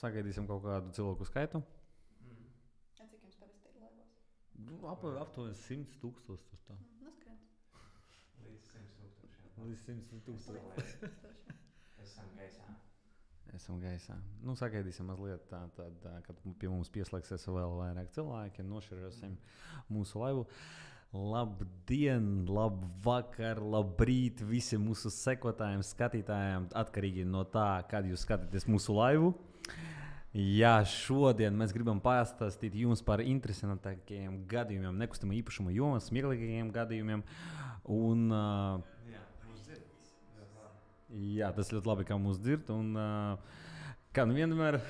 Sagaidīsim kaut kādu cilvēku skaitu. Cik jums parasti ir laivos? Aptuveni 100 tūkstoši. Noskrien. Līdz 100 000. Līdz 100 tūkstoši. Esam gaisā. Sagaidīsim mazliet kad pie mums pieslēgsies vēl vairāk cilvēki. Nošerosim mūsu laivu. Labdien, labvakar, labrīt visi mūsu sekotājiem, skatītājiem, atkarīgi no tā, kad jūs skatāties mūsu laivu. Jā, šodien mēs gribam pastāstīt jums par interesantākajiem gadījumiem, nekustamā īpašuma jomā, smieklīgākajiem gadījumiem. Un, Jā, mūs dzird. jā, tas ļoti labi, kā mūs dzird. Un, kā nu vienmēr,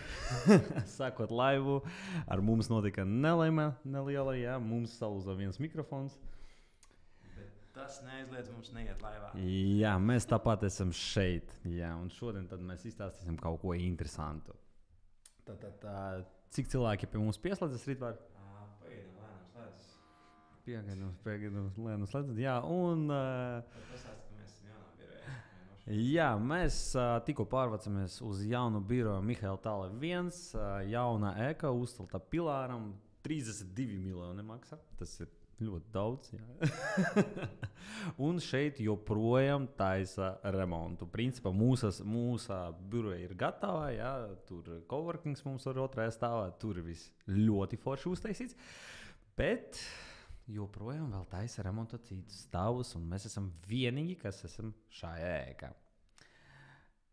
sākot laivu, ar mums notika nelaime neliela, jā, mums salūza viens mikrofons. Bet tas neaizliedz mums neiet laivā. Jā, mēs tāpat esam šeit, jā, un šodien tad mēs izstāstīsim kaut ko interesantu. Cik cilvēki pie mums pieslēdzas rītvar? Pagaidām, lēnām slēdzas. Pagaidām, lēnām slēdzas, jā, un... Pastāst, ka mēs esam jaunā birojā. Jā, mēs tikko pārvācamies uz jaunu biroju Mihaila Tāle 1, jauna ēka uzcelta pilāram, 32 miljoni maksā, tas ir ļoti daudz, jā. Un šeit joprojām taisa remontu. Principā mūsu biroja ir gatava, jā, tur coworkings mums var otrajā stāvā, tur viss ļoti forši uztaisīts, bet joprojām vēl taisa remonta citus stāvus, un mēs esam vienīgi, kas esam šajā ēkā.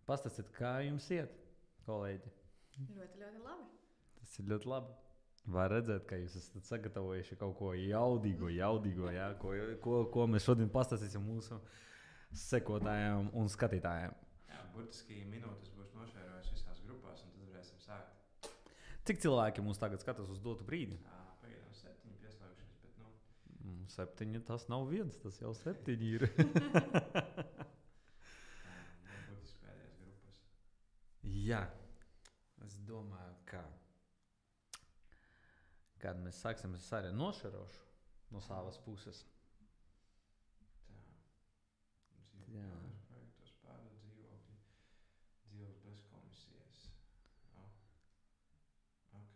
Pastāstiet, kā jums iet, kolēģi? Ļoti, ļoti labi. Tas ir ļoti labi. Var redzēt, ka jūs esat sagatavojuši kaut ko jaudīgo, jā, ko mēs šodien pastāstīsim mūsu sekotājiem un skatītājiem. Jā, burtiski minūtes būs nošērojis visās grupās, un tad varēsim sākt. Cik cilvēki mums tagad skatās uz dotu brīdi? Pagaidām 7 pieslēgušies, bet 7, tas nav viens, tas jau 7 ir. Burtiski pēdējās grupas. Jā, es domāju, kad mēs sāksim, es arī nošerošu no savas puses. Tā. Jā. Projektos pārdod dzīvokļi. Dzīvokļi bez komisijas. Ok.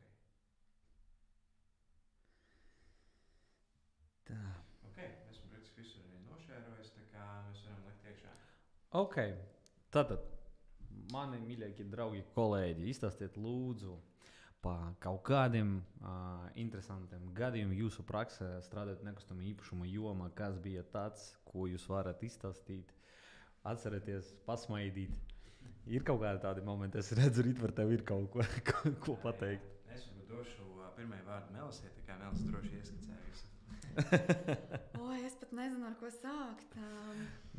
Tā. Ok, esmu praktiski visur arī nošērojis, tā kā mēs varam likt iekšā. Ok, tātad, mani mīļākie draugi, kolēģi, izstāstiet lūdzu par kaut kādiem interesantiem gadījumiem jūsu praksē strādājot nekustamā īpašuma jomā, kas bija tāds, ko jūs varat izstāstīt, atcerieties, pasmaidīt. Ir kaut kādi tādi momenti, es redzu, Ritvar, tev ir kaut ko pateikt. Es varbūt došu pirmajai vārdu Melisē, tā kā Melis droši ieskicē visu. Es pat nezinu, ar ko sākt.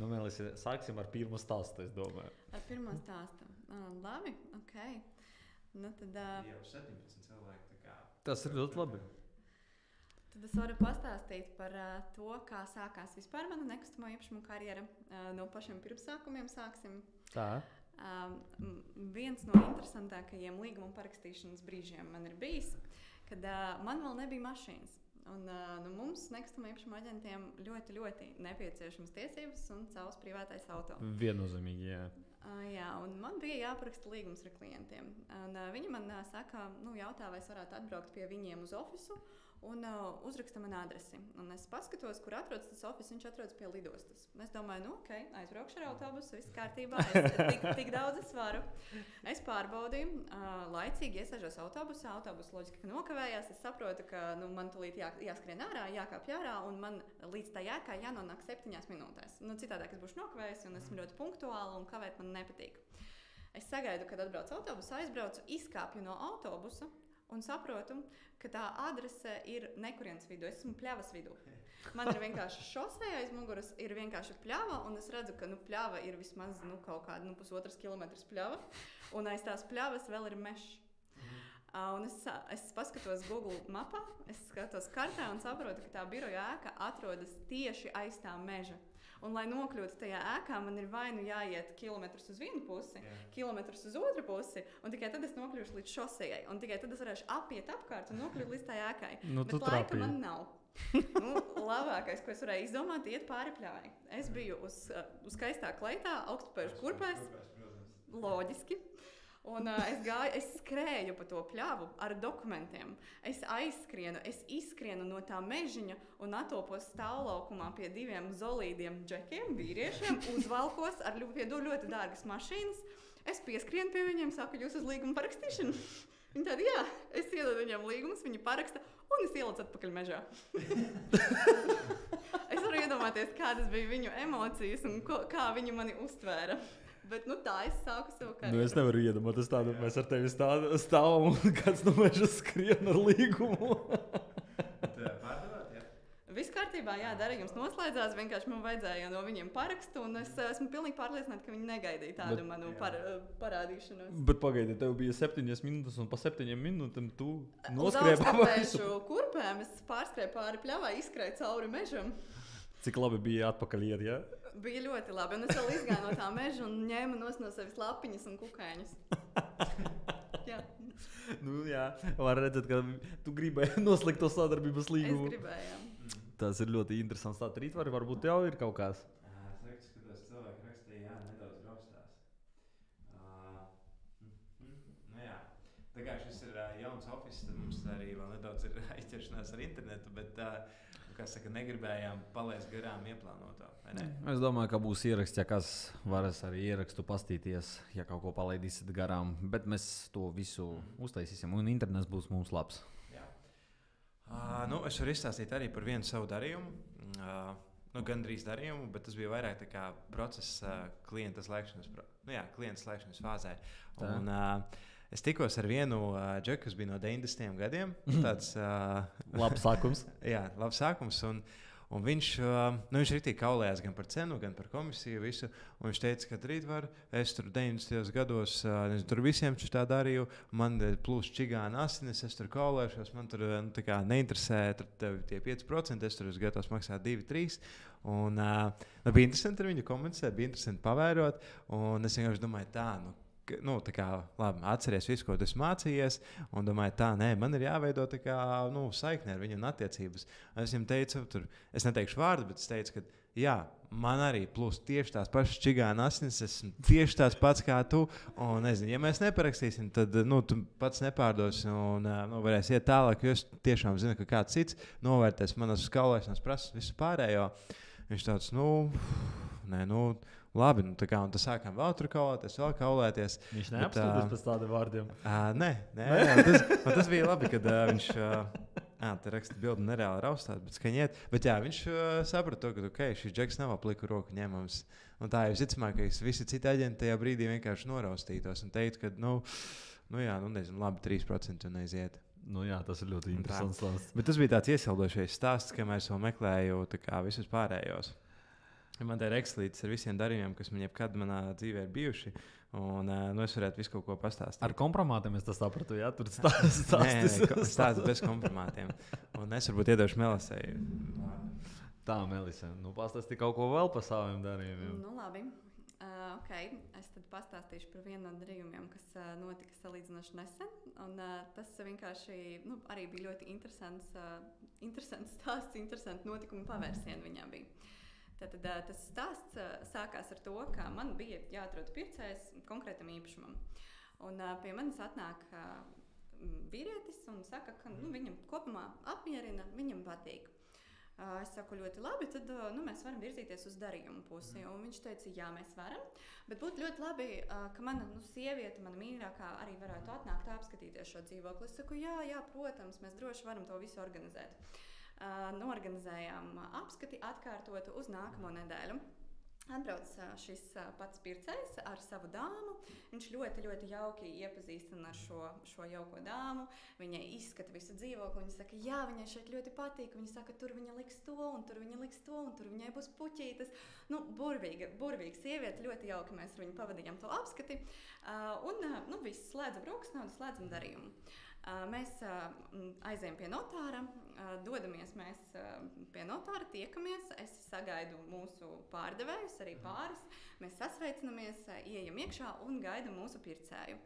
Melisē, sāksim ar pirmo stāstu, es domāju. Ar pirmo stāstu. Labi, ok. Tad, Jau 17 cilvēki, tā kā... Tas ir ļoti labi. Tad es varu pastāstīt par to, kā sākās vispār mana nekustamo īpašumu karjera. No pašiem pirmsākumiem sāksim. Tā. Viens no interesantākajiem līguma parakstīšanas brīžiem man ir bijis, kad man vēl nebija mašīnas. Un mums, nekustamā īpašuma aģentiem, ļoti, ļoti nepieciešamas tiesības un savs privātais auto. Viennozīmīgi, jā. Jā, un man bija jāparaksta līgums ar klientiem. Un, viņi man jautā, vai es varētu atbraukt pie viņiem uz ofisu un uzraksta man adresi. Un es paskatos, kur atrodas tas ofis, viņš atrodas pie lidostas. Es domāju, ok, aizbraukšu ar autobusu, viss kārtībā, tik daudz es varu. Es pārbaudīju, laicīgi iesēžos autobusā, autobus loģiski, ka nokavējās. Es saprotu, ka man tūlīt jāskrien ārā, jākāpj ārā, un man līdz tā jākā jānonāk 7 minūtēs. Citādāk es būšu nokavējusi, un esmu ļoti punktuāla, un kavēt man nepatīk. Es sagaidu, kad atbrauc autobusu, aizbraucu, izkāpju no autobusa un saprotu, ka tā adrese ir nekurienes vidū. Es esmu pļavas vidū. Man ir vienkārši šosei aiz muguras, ir vienkārši pļava, un es redzu, ka pļava ir vismaz kaut kāda 1,5 kilometrs pļava, un aiz tās pļavas vēl ir mežs. Un es paskatos Google mapā, es skatos kartā un saprotu, ka tā biroja ēka atrodas tieši aiz tā meža. Un, lai nokļūtu tajā ēkā, man ir vai nu jāiet kilometrus uz vienu pusi, kilometrus uz otru pusi, un tikai tad es nokļūšu līdz šosejai. Un tikai tad es varēšu apiet apkārt un nokļūt līdz tā ēkai. Bet laika man nav. Labākais, ko es varēju izdomāt, iet pāri pļavai. Es biju uz skaistā kleitā, augstupējuši kurpēs. Loģiski. Un es skrēju pa to pļavu ar dokumentiem. Es aizskrienu, es izskrienu no tā mežiņa un atopos stāvlaukumā pie 2 zolīdiem džekiem, vīriešiem, uzvalkos ar ļoti dārgas mašīnas. Es pieskrienu pie viņiem, saku, jūs uz līgumu parakstīšanu? Viņi tādi, jā, es iedodu viņiem līgumus, viņi paraksta un es ielicu atpakaļ mežā. Es varu iedomāties, kādas bija viņu emocijas un kā viņi mani uztvēra. Bet tā es sāku savu karjeru. Es nevaru iedomāties tādu, mēs ar tevi stāvam un kāds no meža skrien ar līgumu. Pārdevāt, jā? Viss kārtībā, jā, darījums noslēdzās, vienkārši man vajadzēja no viņiem parakstu, un es esmu pilnīgi pārliecināta, ka viņi negaidīja tādu manu parādīšanos. Bet pagaidi, tev bija 7 minūtes, un pa 7 minūtēm tu noskrēji pāri kurpēm, es pārskrēju pāri pļavai, izskrēju cauri mežam. Cik labi bija atpakaļ iet, jā? Bija ļoti labi, un es vēl izgāju no tā meža un ņēmu no sevis lapiņas un kukaiņus. Jā. Jā, var redzēt, ka tu gribēji noslēgt to sadarbības līgumu. Es gribēju, jā. Tas ir ļoti interesants. Tā rītvari varbūt jau ir kaut kāds. Es skatos, cilvēki rakstīja, jā, nedaudz raustās. Jā. Tā kā šis ir jauns office, tad mums arī vēl nedaudz ir aizķeršanās ar internetu, bet, kā saka, negribējām palaist garām ieplānotā, vai ne? Es domāju, ka būs ieraksts, ja kas varas arī ierakstu pastīties, ja kaut ko palaidīsiet garām. Bet mēs to visu uztaisīsim, un internets būs mums labs. Es varu izstāstīt arī par vienu savu darījumu. Gandrīz darījumu, bet tas bija vairāk tā kā process klienta slēgšanas fāzē. Un, es tikos ar vienu džeku, kas bija no 90. gadiem. Tāds labs sākums. Jā, labs sākums. Un viņš rītīgi kaulējās gan par cenu, gan par komisiju. Visu, un viņš teica, ka rītvar, es tur 90. gados tur visiem tā darīju. Man plūs čigāna asinis, es tur kaulēšos. Man tur neinteresē tie 5%, es tur esmu gatavs maksāt 2-3%. Un bija interesanti ar viņu komunicēt, bija interesanti pavērot. Un es vienkārši domāju, tā kā, labi, atceries visu, ko tu esi mācījies, un domāju, man ir jāveido tā kā, saikne ar viņu un attiecības. Es viņam teicu, es neteikšu vārdu, bet es teicu, ka, jā, man arī plūst tieši tās pašas čigāna asinis, esmu tieši tās pats kā tu, un nezinu, ja mēs neparakstīsim, tad, tu pats nepārdosi, un, varēsi iet tālāk, jo es tiešām zinu, ka kāds cits novērtēs manas skalēšanas prasas, visu pārējo. Viņš tāds, labi, un tā sākām vēl tur kaulēties, vēl kaulēties. Viņš neapstādās pēc tādiem vārdiem? Nē, tas bija labi, kad viņš te raksta bildi nereāli raustās, bet skaņiet. Bet jā, viņš saprata to, ka šis džeks nav pliku roku ņemams. Un tā jau visticamāk, ka visi citi aģenti tajā brīdī vienkārši noraustītos un teikt, ka, nezinu, labi 3% un aiziet. Jā, tas ir ļoti interesants stāsts. Bet tas bija tāds iesildošais stāsts, kamēr es vēl meklēju visus pārējos. Man te ir Excelītis ar visiem darījumiem, kas man jebkad manā dzīvē ir bijuši. Un es varētu visu kaut ko pastāstīt. Ar kompromātiem es tas sapratu, jā? Tur stāsts bez kompromātiem. Un es varbūt iedošu Melisei. Tā, Melise, pastāsti kaut ko vēl par saviem darījumiem. Labi. Es tad pastāstīšu par vienu no darījumiem, kas notika salīdzinoši nesen. Un, tas vienkārši arī bija ļoti interesants stāsts, interesanti notikumi pavērsieni viņā bija. Tātad, tas stāsts sākās ar to, ka man bija jāatrod pircējs konkrētam īpašumam. Un, pie manis atnāk vīrietis un saka, ka viņam kopumā apmierina, viņam patīk. Es saku, ļoti labi, tad mēs varam virzīties uz darījumu pusi. Un viņš teica, jā, mēs varam, bet būtu ļoti labi, ka mana sieviete, mana mīļākā, arī varētu atnākt apskatīties šo dzīvokli. Es saku, jā, protams, mēs droši varam to visu organizēt. Norganizējām apskati atkārtotu uz nākamo nedēļu. Atbrauc šis pats pircējs ar savu dāmu. Viņš ļoti, ļoti jauki iepazīstina ar šo jauko dāmu. Viņai izskata visu dzīvokli. Viņa saka, jā, viņai šeit ļoti patīk. Viņa saka, tur viņa liks to, un tur viņa liks to, un tur viņai būs puķītes. Burvīga sieviete, ļoti jauki mēs ar viņu pavadījām to apskati. Viss slēdzam rokas naudu, slēdzam darījumu. Mēs aizējam pie notāra, dodamies mēs pie notāra, tiekamies, es sagaidu mūsu pārdevējus, arī pāris, mēs sasveicinamies, ieejam iekšā un gaidu mūsu pircēju.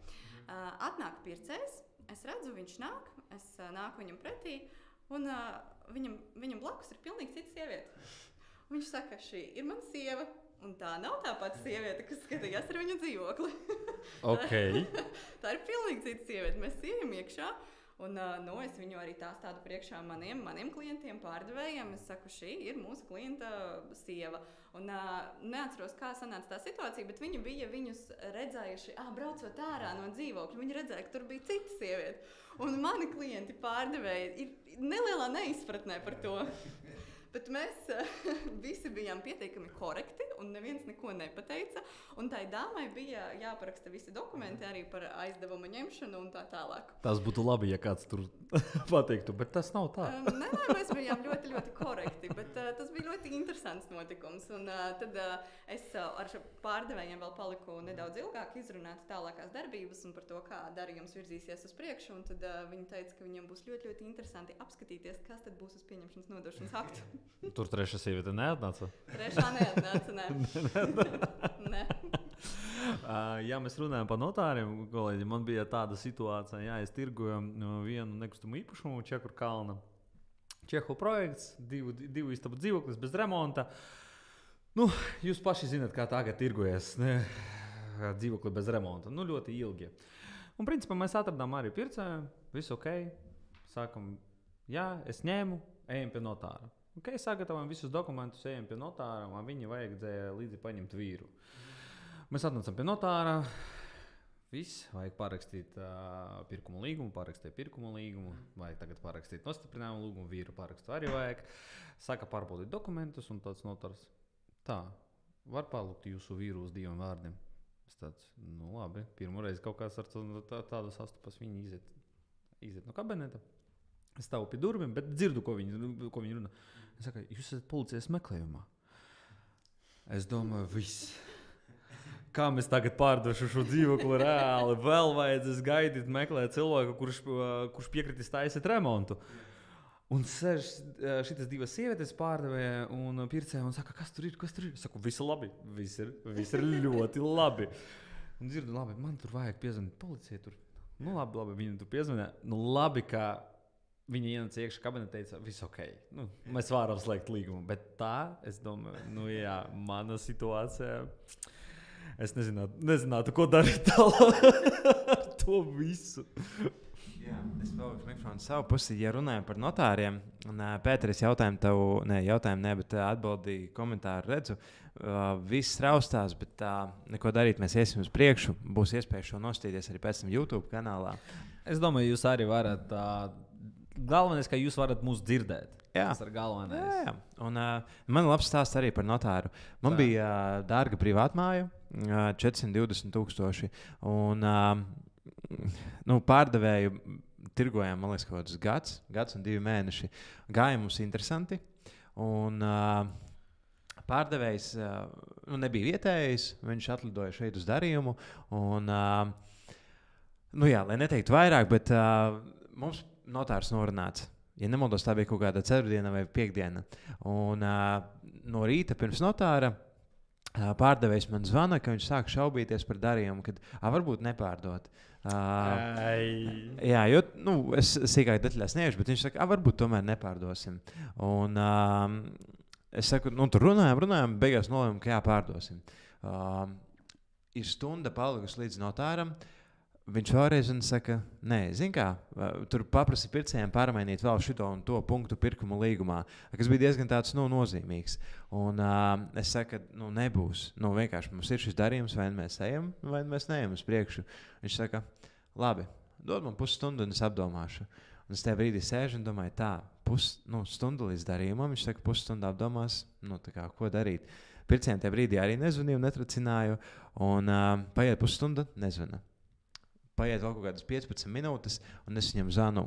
Atnāk pircējs, es redzu, viņš nāk, es nāku viņam pretī, un viņam blakus ir pilnīgi cita sieviete. Viņš saka, šī ir mana sieva, Un tā nav tā pati sieviete, kas skatījās ar viņu dzīvokli. Okay. Tā ir pilnīgi cita sieviete. Mēs ejam iekšā. Un, es viņu arī tā stādu priekšā maniem klientiem, pārdevējiem. Es saku, šī ir mūsu klienta sieva. Un, neatceros, kā sanāca tā situācija, bet viņi bija viņus redzējuši, braucot ārā no dzīvokļa. Viņi redzēja, ka tur bija cita sieviete. Un mani klienti pārdevēji ir nelielā neizpratnē par to. Bet mēs visi bijām pietiekami korekti, un neviens neko nepateica. Un tai dāmai bija jāparaksta visi dokumenti arī par aizdevuma ņemšanu un tā tālāk. Tas būtu labi, ja kāds tur pateiktu, bet tas nav tā. Nē, mēs bijām ļoti, ļoti korekti, bet tas bija ļoti interesants notikums. Un tad es ar pārdevējiem vēl paliku nedaudz ilgāk izrunāt tālākās darbības un par to, kā darījums virzīsies uz priekšu. Un tad viņi teica, ka viņiem būs ļoti, ļoti interesanti apskatīties, kas tad būs uz pieņemšanas nodošanas aktu. Tur trešā sieviete neatnāca? Trešā neatnāca, ne. Ja mēs runājam par notāriem, kolēģi, man bija tāda situācija, es tirgoju vienu nekustamo īpašumu Čekur kalna. Čehu projekts, divu istabu dzīvoklis bez remonta. Jūs paši zināt, kā tagad tirgojas dzīvokli bez remonta. Ļoti ilgi. Un principā mēs atradām arī pircēju, viss ok. Sākam, es ņēmu, ejam pie notāra. Ok, sagatavojam visus dokumentus, ejam pie notāra, un viņi vajadzēja līdzi paņemt vīru. Mēs atnācam pie notāra, viss, vajag parakstīt pirkuma līgumu, vajag tagad parakstīt nostiprinājumu līgumu, vīru parakstu arī vajag. Saka pārbaudīt dokumentus, un tāds notārs, var palūgt jūsu vīru uz 2 vārdiem. Es tāds, labi, pirmoreiz kaut kāds ar tādu sastupas, viņi iziet no kabineta. Es stāvu pie durvīm, bet dzirdu, ko viņi runā. Es saku, jūs esat policijas meklējumā. Es domāju, viss. Kā mēs tagad pārdošu šo dzīvokli reāli? Vēl vajadzēs gaidīt, meklēt cilvēku, kurš piekritīs taisīt remontu. Un sēž šitas 2 sievietes pārdevēja un pircēja un saka, kas tur ir? Es saku, viss labi, viss ir ļoti labi. Un dzirdu, labi, man tur vajag piezvanīt policijai tur. Labi, viņi tur piezvanīja. Labi, ka viņi ienāca iekšā kabinetā, teica, viss ok. Mēs varam slēgt līgumu. Bet tā, es domāju, mana situācija, es nezinātu, ko darīt tālāk ar to visu. Jā, es palikšu mikrofonu savu pusi, ja runājam par notāriem. Un, Pēteris, bet atbildīju komentāru redzu. Viss raustās, bet neko darīt, mēs iesim uz priekšu. Būs iespēja šo nostīties arī pēc tam YouTube kanālā. Es domāju, jūs arī varat... Galvenais, ka jūs varat mūs dzirdēt. Jā. Tas ir galvenais. Jā. Un man ir labs stāsts arī par notāru. Man bija dārga privātmāja, 420,000. Un pārdevēju tirgojām, man liekas, kaut kāds gads un 2 mēneši. Gāja mums interesanti. Un pārdevējs nebija vietējais. Viņš atlidoja šeit uz darījumu. Un, lai neteiktu vairāk, bet mums notārs norunāts. Ja nemaldos, tā bija kaut kāda ceturtdiena vai piekdiena. Un no rīta pirms notāra pārdevējs man zvana, ka viņš sāk šaubīties par darījumu, kad varbūt nepārdot. Jā, jo es sīkāk detaļās neiešu, bet viņš saka, varbūt tomēr nepārdosim. Un es saku, tur runājam, beigās nolēmām, ka jāpārdosim. Ir stunda palikusi līdz notāram. Viņš vēlreiz saka, nē, zin kā, tur paprasa pircējiem pārmainīt vēl šito un to punktu pirkuma līgumā, kas bija diezgan tāds nozīmīgs. Un es saku, ka nebūs. Vienkārši mums ir šis darījums, vai mēs ejam, vai mēs neejam uz priekšu. Viņš saka, labi, dod man pusstundu un es apdomāšu. Un es tajā brīdī sēžu un domāju, stundu līdz darījumam. Viņš saka, pusstundu apdomās, ko darīt. Pircējiem tajā brīdī arī nezvanīju, netracināju, un paiet pusstunda, nezvana. Paiet vēl kaut kādas 15 minūtes, un es viņam zvanu.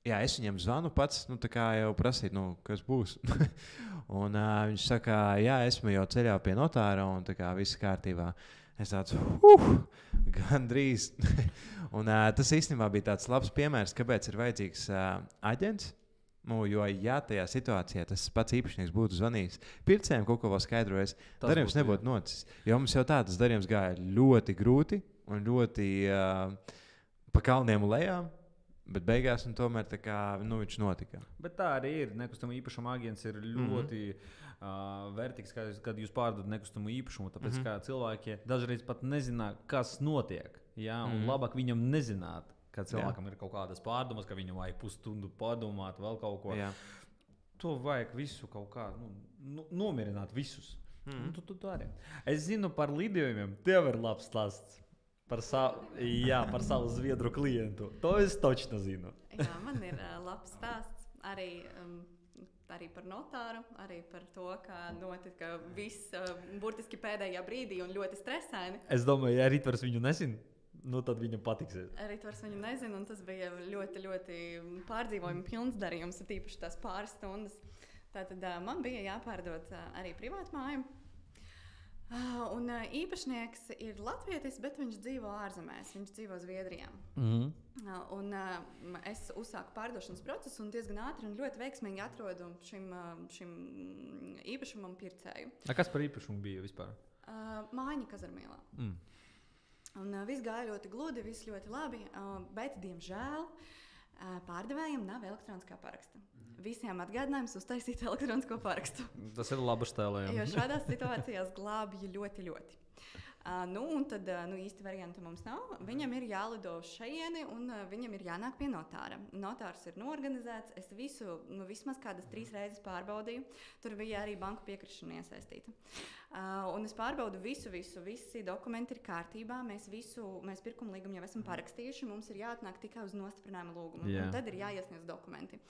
Es viņam zvanu pats, jau prasīt, kas būs. Un viņš saka, esmu jau ceļā pie notāra, un viss kārtībā. Es tāds, gandrīz. Un tas īstenībā bija tāds labs piemērs, kāpēc ir vajadzīgs aģents. Jo, ja tajā situācijā tas pats īpašnieks būtu zvanījis pircējiem, kaut ko vēl skaidrojis, darījums nebūtu noticis. Jo mums jau tāds darījums gāja ļoti grūti un ļoti pa kalniem un lejām. Bet beigās tomēr tā kā, viņš notika. Bet tā arī ir. Nekustamo īpašumu aģents ir ļoti vērtīgs, kad jūs pārdodat nekustamo īpašumu. Tāpēc kā cilvēki dažreiz pat nezina, kas notiek. Ja? Un labāk viņam nezināt, ka cilvēkam ir kaut kādas pārdomas, ka viņam vajag pusstundu padomāt, vēl kaut ko. Jā. To vajag visu kaut kā nomierināt visus. Tu arī. Es zinu par lidojumiem. Tev ir labs stāsts par savu zviedru klientu. To es točno zinu. Jā, man ir labs stāsts arī par notāru, arī par to, kā notika viss burtiski pēdējā brīdī un ļoti stresaini. Es domāju, ja Ritvars viņu nezina, tad viņam patiksies. Ritvars viņu nezina, un tas bija ļoti, ļoti pārdzīvojumi pilns darījums, tīpaši tās pāris stundas. Tātad man bija jāpārdod arī privātu māju. Un īpašnieks ir latvietis, bet viņš dzīvo ārzemēs. Viņš dzīvo Zviedrijā. Un es uzsāku pārdošanas procesu un diezgan ātri un ļoti veiksmīgi atrodu šim īpašumam pircēju. Kas par īpašumu bija vispār? Mājiņa Kazarmīlā. Un viss gāja ļoti gludi, viss ļoti labi, bet, diemžēl, pārdevējiem nav elektroniskā paraksta. Visiem atgādinājums uztaisīt elektronisko parakstu. Tas ir labs tēlējums. Jo šādās situācijās glābj ļoti, ļoti. Un tad īsti variantu mums nav. Viņam ir jālido šajieni un viņam ir jānāk pie notāra. Notārs ir noorganizēts. Es visu, vismaz kādas 3 reizes pārbaudīju. Tur bija arī banku piekrišana iesaistīta. Un es pārbaudu visi dokumenti ir kārtībā. Mēs pirkuma līgumu jau esam parakstījuši. Mums ir jāatnāk tikai uz nostiprinājumu lūgumu. Un tad ir jāiesniedz dokumenti.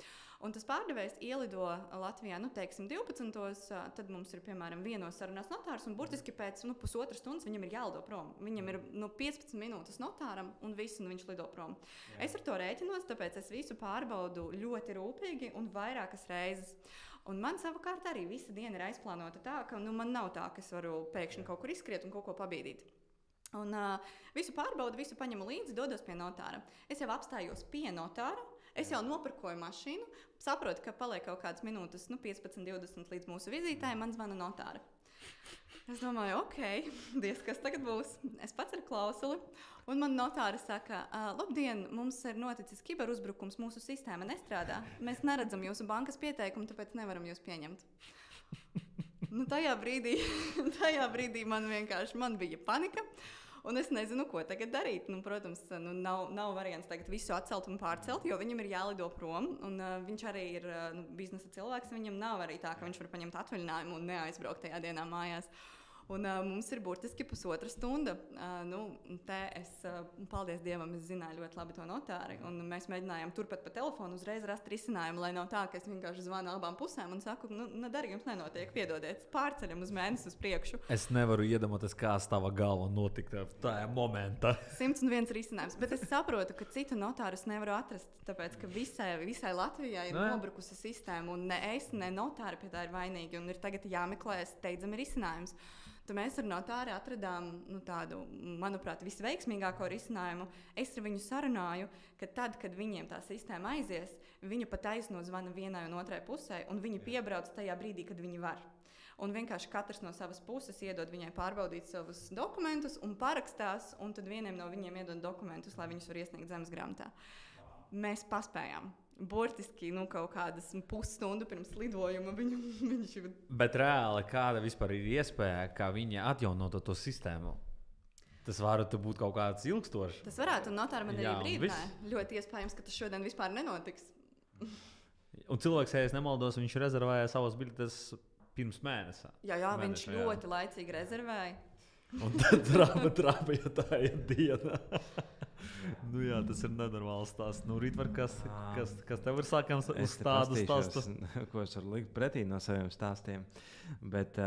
Un tas pārdevējs ielido Latvijā, 12. Tad mums ir, piemēram, 1 sarunās notārs, un burtiski pēc pusotras stundas viņam ir jālido prom. Viņam ir 15 minūtes notāram, un viņš lido prom. Jā. Es ar to rēķinos, tāpēc es visu pārbaudu ļoti rūpīgi un vairākas reizes. Un man savukārt arī visa diena ir aizplānota tā, ka man nav tā, ka es varu pēkšņi kaut kur izskriet un kaut ko pabīdīt. Un visu pārbaudu, visu paņemu līdzi, dodos pie notāra. Es jau apstājos pie notāra. Es jau nopirkoju mašīnu, saprotu, ka paliek kaut kādas minūtes, 15, 20 līdz mūsu vizītē, man zvana notāra. Es domāju, diez, kas tagad būs? Es pats ar klausuli, un man notāra saka, labdien, mums ir noticis kiberuzbrukums, mūsu sistēma nestrādā. Mēs neredzam jūsu bankas pieteikumu, tāpēc nevaram jūs pieņemt. Tajā brīdī man bija panika. Un es nezinu, ko tagad darīt. Protams, nav variants tagad visu atcelt un pārcelt, jo viņam ir jālido prom. Un, viņš arī ir biznesa cilvēks. Viņam nav arī tā, ka viņš var paņemt atvaļinājumu un neaizbraukt tajā dienā mājās. Un mums ir burtiski pusotra stunda. Paldies Dievam, es zināju ļoti labi to notāri. Un mēs mēģinājām turpat pa telefonu uzreiz rast risinājumu, lai nav tā, ka es vienkārši zvanu abām pusēm un saku, darījums nenotiek, piedodiet, pārceļam uz mēnesi uz priekšu. Es nevaru iedomāties, kā tava galva notika tajā momentā. 101 risinājums, bet es saprotu, ka citu notārus nevaru atrast, tāpēc, ka visai Latvijai ir nobrukusi sistēma, un ne es, ne notāri pie tā ir vainīgi, un ir tagad jāmeklē steidzami risinājums. Tad mēs ar notāri atradām tādu, manuprāt, visveiksmīgāko risinājumu. Es ar viņu sarunāju, ka tad, kad viņiem tā sistēma aizies, viņi pa taisno zvana vienai un otrai pusē, un viņi piebrauc tajā brīdī, kad viņi var. Un vienkārši katrs no savas puses iedod viņai pārbaudīt savus dokumentus un parakstās, un tad vieniem no viņiem iedod dokumentus, lai viņus var iesniegt zemes grāmatā. Mēs paspējām. Burtiski kaut kādas pusstundu pirms lidojuma viņš jau... Bet reāli kāda vispār ir iespēja, kā viņi atjaunotu to sistēmu? Tas varētu būt kaut kāds ilgstošs. Tas varētu, un notāri man arī brīdināja. Ļoti iespējams, ka tas šodien vispār nenotiks. Un cilvēks, ja es nemaldos, viņš rezervēja savas biļetes pirms mēneša. Jā, viņš ļoti laicīgi rezervēja. Un tad trāpa, ja tā ir diena. Jā, tas ir nenormāls stāsts. Rītvar, kas tev ir sākams uz tādu stāstu? Ko es varu likt pretī no saviem stāstiem. Bet,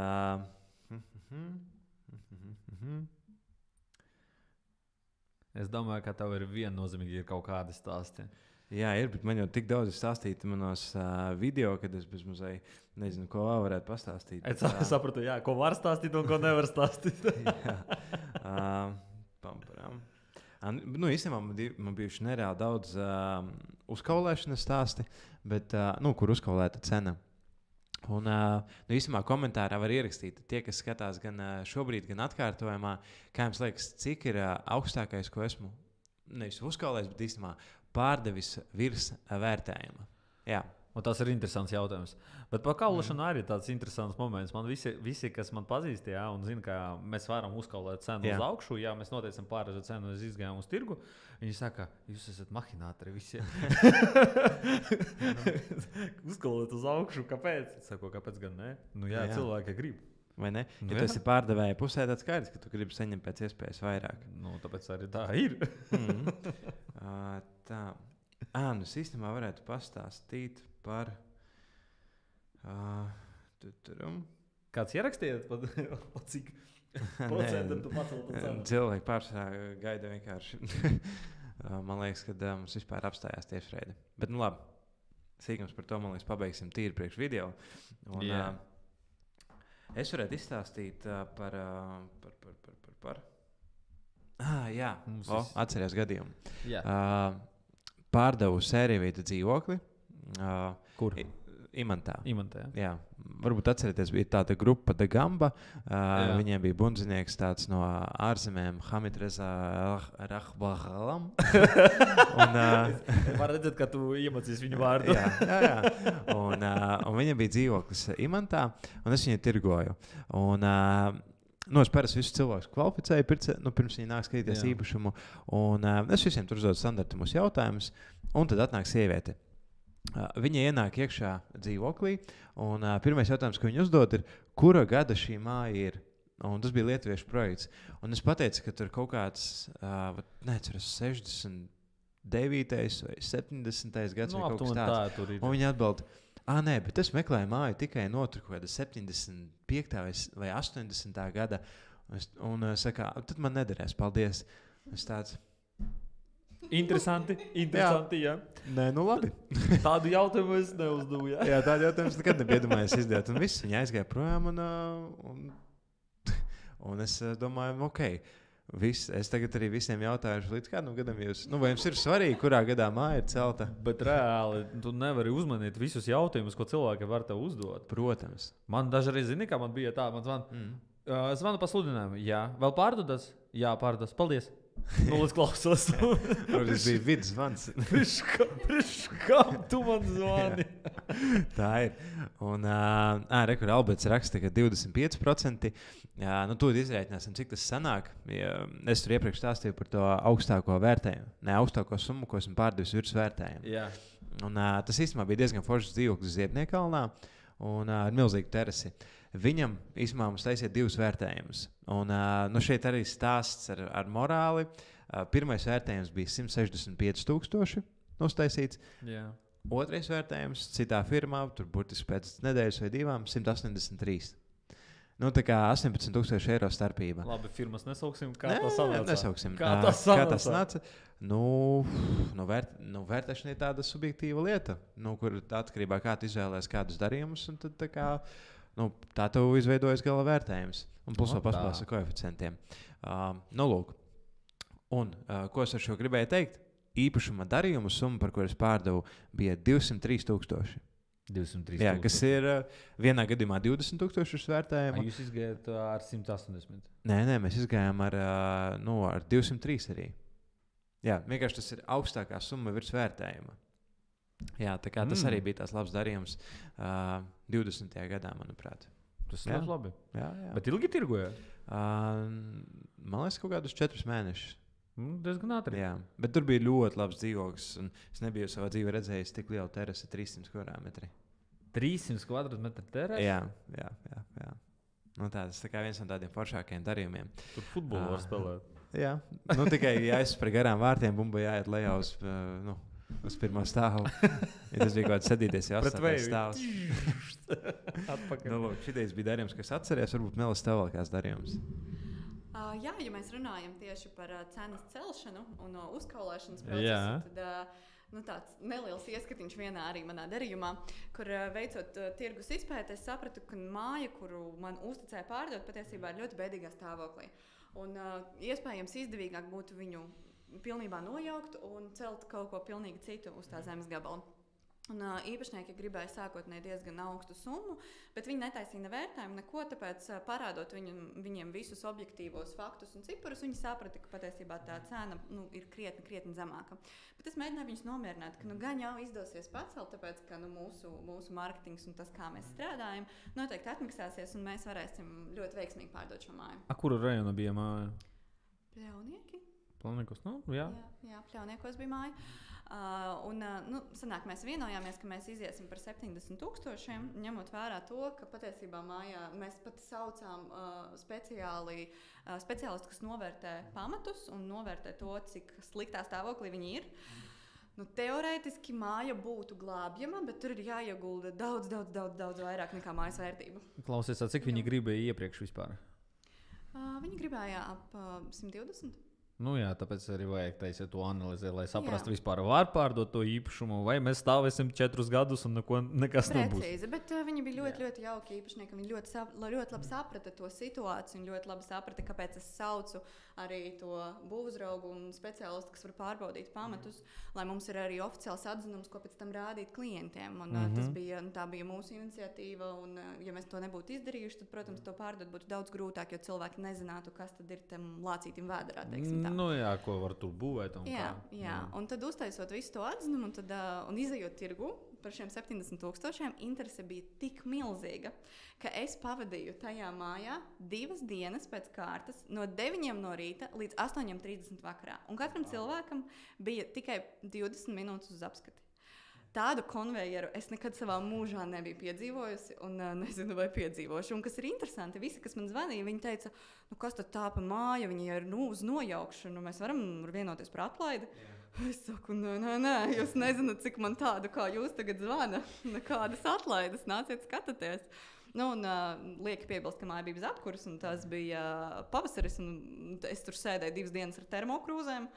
Es domāju, ka tev ir viennozīmīgi kaut kādi stāsti. Jā, ir, bet man jau tik daudz stāstīt manos video, kad es bez mazai nezinu, ko varētu pastāstīt. Es sapratu, ko var stāstīt un ko nevar stāstīt. Īstenībā man bijuši nereāli daudz uzkaulēšanas stāsti, bet, kur uzkaulēta cena. Un īstenībā komentārā var ierakstīt tie, kas skatās gan šobrīd, gan atkārtojumā, kā jums liekas, cik ir augstākais, ko esmu nevis uzkaulējis, bet īstenībā pārdevis virs vērtējuma? Jā. Un tas ir interesants jautājums. Bet par kaulašanu arī tāds interesants moments. Man visi kas man pazīst, jā, un zina, ka mēs varam uzkaulēt cenu uz augšu, ja mēs noteicam pārējo cenu, un izgājām uz tirgu. Viņi saka, jūs esat mahinātori visiem. Uzkaulēt uz augšu, kāpēc? Es saku, kāpēc gan ne? Nu jā. Cilvēki grib. Vai ne? Ja tu esi pārdevēja pusē, tad skaidrs, ka tu gribi saņemt pēc iespējas vairāk. Nu, tāpēc arī tā ir. Tā. Nu, sistēmā varētu pastāstīt par... Kāds ierakstiet? Cik procentam tu pacel to cenu? Cilvēki pārsvarā gaida vienkārši. Man liekas, ka mums vispār apstājās tiešraide. Bet nu labi, sīkums par to, man liekas, pabeigsim tīri priekš video. Un, es varētu izstāstīt par... Jā, atceries gadījumu. Pārdevu sērijvīta dzīvokli. Kur? Imantā. Jā. Varbūt atcerieties, bija tāda grupa De Gamba. Viņiem bija bundzinieks tāds no ārzemēm, Hamid Reza Rahbahalam. Var redzēt, ka tu iemācīsi viņu vārdu. Jā. Un viņam bija dzīvoklis Imantā, un es viņu tirgoju. Es parasti visus cilvēkus kvalificēju, pirms viņi nāk skatīties īpašumu. Es visiem tur uzdodu standartumus jautājumus, un tad atnāk sieviete. Viņa ienāk iekšā dzīvoklī, un pirmais jautājums, ko viņa uzdod, ir, kura gada šī māja ir. Un tas bija lietuviešu projekts. Un es pateicu, ka tur kaut kāds, neatceros, 69. vai 70. gads vai kaut kas tāds. Un viņa atbild, nē, bet es meklēju māju tikai no tur kaut kāda 75. vai 80. gada. Un saka, tad man nederēs, paldies. Es tāds... Interesanti, jā. Nē, nu labi. Tādu jautājumu es neuzdevu, jā. Jā, tādu jautājumu es nekad nebiju iedomājies izdot. Un viss, viņa aizgāja projām, un es domāju, ok, es tagad arī visiem jautājuši, līdz kādam gadam jūs, vai jums ir svarīgi, kurā gadā māja ir celta? Bet reāli, tu nevari uzmanīt visus jautājumus, ko cilvēki var tev uzdot. Protams. Man dažreiz, zini, kā man bija tā, zvanu pa sludinājumu, jā, vēl pārdodas? Jā, pārdodas, paldies. Es klausos. Tas bija vidas zvans. Kam tu man zvani? Tā ir. Un rekur Alberts raksta, ka 25%. Tu izrēķināsim, cik tas sanāk. Es tur iepriekš stāstīju par to augstāko vērtējumu. Ne augstāko summu, ko esmu pārdevis virs vērtējumu. Jā. Un tas īstenībā bija diezgan foršs dzīvoklis Ziedniekalnā un ar milzīgu terasi. Viņam īstenībā mums taisiet 2 vērtējumus. Un šeit arī stāsts ar morāli. Pirmais vērtējums bija 165,000 uztaisīts. Jā. Otrais vērtējums citā firmā, tur burtiski pēc nedēļas vai 2, 183. Tā kā 18,000 eiro starpība. Labi, firmas nesauksim. Kā tas sanāca? Nesauksim. Kā tas sanāca? Vērtēšana ir tāda subjektīva lieta, kur atkarībā kā tu izvēlēs kādus darījumus, un tad tā tev izveidojas gala vērtējums. Un plus vēl paspēlēs ar koeficientiem. Lūk. Un ko es ar šo gribēju teikt? Īpašuma darījuma summa, par ko es pārdevu, bija 203,000. 203,000. Jā, kas ir vienā gadījumā 20,000 vērtējumu. Jūs izgājāt ar 180? Nē, mēs izgājām ar 203 arī. Jā, vienkārši tas ir augstākā summa virs vērtējuma. Jā, tā kā tas arī bija tās labs darījums 20. gadā, manuprāt. Tas ir labi. Jā. Bet ilgi tirgojāt? Man liekas, kaut kādus 4 mēnešus. Diezgan ātri. Jā, bet tur bija ļoti labs dzīvoklis. Es nebiju savā dzīvē redzējis tik lielu terasi, 300 kvadrātmetri. 300 kvadrātmetri terasi? Jā. Tas tā kā viens no tādiem foršākajiem darījumiem. Tur futbolu var spēlēt. Jā, tikai jāizsver par garām vārtiem, bumba jāiet lejā uz pirmā stāvu. Ja tas bija kaut kāds sedīties, jau atstāties stāvs. Atpakaļ. Šitais bija darījums, kas atceries, varbūt Melis tev vēl kāds darījums. Jā, ja mēs runājam tieši par cenas celšanu un uzkaulēšanas procesu, tad tāds neliels ieskatiņš vienā arī manā darījumā, kur veicot tirgus izpēti, es sapratu, ka māja, kuru man uzticēja pārdot, patiesībā ir ļoti bēdīgā stāvoklī. Un iespējams izdevīgāk būtu viņu pilnībā nojaukt un celt kaut ko pilnīgi citu uz tā zemes gabalu. Un īpašnieki gribēja sākotnēji diezgan augstu summu, bet viņi netaisīja vērtējumu neko, tāpēc parādot viņiem visus objektīvos faktus un ciparus, viņi saprata, ka patiesībā tā cena ir krietni zemāka. Bet es mēģināju viņus nomierināt, ka gan jau izdosies pacelt, tāpēc ka mūsu mārketings un tas, kā mēs strādājam, noteikti atmaksāsies un mēs varēsim ļoti veiksmīgi pārdot šo māju. Kura rajona bija māja? Pļaunieki. Pļauniekos, jā. Jā, Pļauniekos bija māja. Sanāk, mēs vienojāmies, ka mēs iziesim par 70,000, ņemot vērā to, ka patiesībā mājā mēs pat saucām speciālistu, kas novērtē pamatus un novērtē to, cik sliktā stāvoklī viņi ir. Teorētiski māja būtu glābjama, bet tur ir jāiegulda daudz vairāk nekā mājas vērtība. Klausies, cik viņi gribēja iepriekš vispār? Viņi gribēja ap 120. Jā, tāpēc arī vajag taisīt to analizēt, lai saprastu, vispār var pārdot to īpašumu, vai mēs stāvēsim 4 gadus un nekas nebūs. Precīzi, bet viņi bija ļoti jauki īpašnieki. Viņi ļoti labi saprata to situāciju un ļoti labi saprata, kāpēc es saucu arī to būvuzraugu un speciālistu, kas var pārbaudīt pamatus, lai mums ir arī oficiāls atzinums, ko pēc tam rādīt klientiem. Tā bija mūsu iniciatīva, un ja mēs to nebūtu izdarījuši, tad, protams, to pārdot būtu daudz grūtāk, jo cilvēki nezinātu, kas tad ir tam lācītim vēderā, teiksim. Ko var tur būvēt. Jā. Un tad uztaisot visu to atzinumu un izejot tirgu par šiem 70,000, interese bija tik milzīga, ka es pavadīju tajā mājā 2 dienas pēc kārtas no 9 no rīta līdz 8:30 vakarā. Un katram cilvēkam bija tikai 20 minūtes uz apskati. Tādu konvejeru es nekad savā mūžā nebiju piedzīvojusi un nezinu, vai piedzīvošu. Un kas ir interesanti, visi, kas man zvanīja, viņi teica, kas tad tā pa māju, viņi ir uz nojaukšanu, mēs varam vienoties par atlaidi. Yeah. Es saku, nē, jūs nezināt, cik man tādu kā jūs tagad zvana, nekādas atlaides, nāciet skatāties. Lieki piebilst, ka māja bija bez apkuras, un tas bija pavasaris, un es tur sēdēju 2 dienas ar termokrūzēm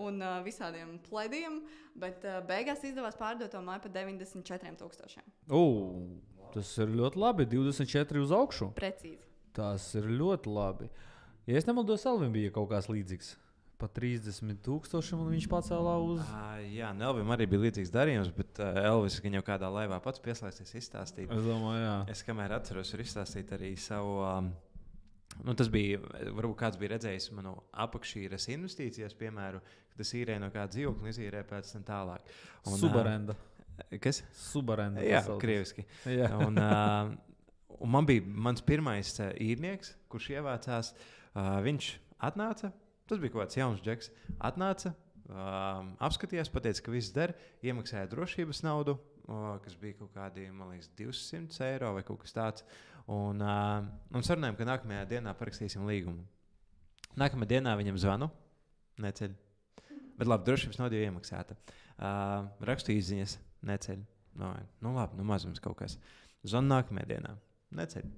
un visādiem plediem, bet beigās izdevās pārdot to māju par 94,000. Tas ir ļoti labi, 24 uz augšu. Precīzi. Tas ir ļoti labi. Ja es nemaldos, Elvim bija kaut kāds līdzīgs. Pa 30,000 un viņš pacēlā uz... Jā, Elvim arī bija līdzīgs darījums, bet Elvis gan jau kādā laivā pats pieslēgsies izstāstīt. Es domāju, jā. Es kamēr atceros, var izstāstīt arī savu... tas bija, varbūt kāds bija redzējis manu apakšīras investīcijas, piemēru, kad es īrēju no kāda dzīvokļa un izīrēju pēc tam tālāk. Subarenda. Kas? Subarenda. Jā, krieviski. Jā. Un man bija mans pirmais īrnieks, kurš ievācās, viņš atnāca. Tas bija kaut kāds jauns džeks. Atnāca, apskatījās, pateica, ka viss der, iemaksāja drošības naudu, kas bija kaut kādi, man liekas, 200 eiro vai kaut kas tāds. Un sarunājām, ka nākamajā dienā parakstīsim līgumu. Nākamajā dienā viņam zvanu, neceļ. Bet labi, drošības nauda jau iemaksāta. Rakstu izziņas, neceļ. Labi, mazums kaut kas. Zvanu nākamajā dienā, neceļ.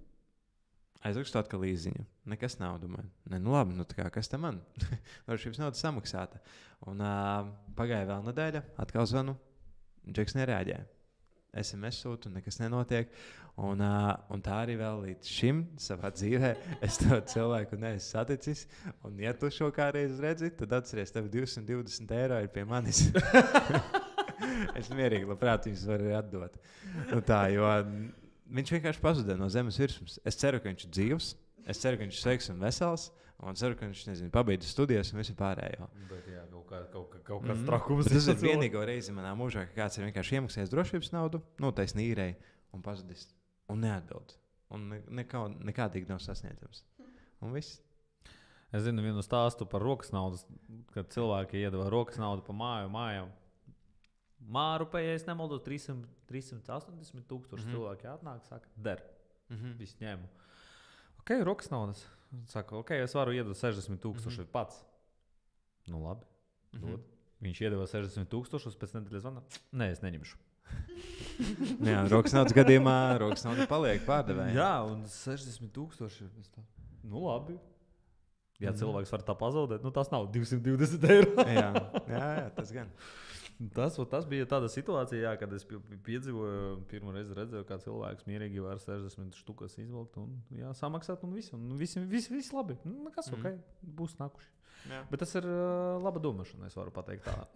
Aizrakstu atkal īziņu. Nekas nav, domāju. Labi, kas tam man? Drošības nauda samaksāta. Un pagāja vēl nedēļa, atkal zvanu. Džeks nereaģē. SMS sūtu, nekas nenotiek. Un tā arī vēl līdz šim savā dzīvē es to cilvēku neesmu saticis. Un ja tu šo kādreiz redzi, tad atceries, tev 220 eiro ir pie manis. Es mierīgi, labprāt, viņus varu atdot. Jo... Viņš vienkārši pazuda no zemes virsmas. Es ceru, ka viņš ir dzīvs, es ceru, ka viņš ir sveiks un vesels, un ceru, ka viņš pabeidz studijas un visu pārējo. Bet jā, kaut kāds trakums. Tas ir vienīgo reizi manā mūžā, ka kāds ir vienkārši iemaksājis drošības naudu, taisni īrēji un pazudis. Un neatbild. Un nekādīgi nav sasniedzams. Un viss. Es zinu vienu stāstu par rokas naudas, kad cilvēki iedeva rokas naudu pa mājām. Mārupē, ja es nemaldos, 380,000 cilvēki atnāk, saka, der. Viss ņēmu. Ok, rokas naudas. Saka, ok, es varu iedot 60,000 pats. Labi. Dod. Viņš iedeva 60,000, pēc nedēļas zvana. Nē, es neņemšu. Jā, rokas naudas gadījumā, rokas nauda paliek pārdevējiem. Jā, un 60,000. Labi. Ja cilvēks var tā pazaudēt, tas nav 220 eiro. jā, tas gan. Tas bija tāda situācija, jā, kad es piedzīvoju, pirmo reizi redzēju, kā cilvēks mierīgi var 60 štukas izvilkt un samaksāt un visu. Un viss labi. Kas ok, būs nākuši. Jā. Bet tas ir laba domāšana, es varu pateikt tā.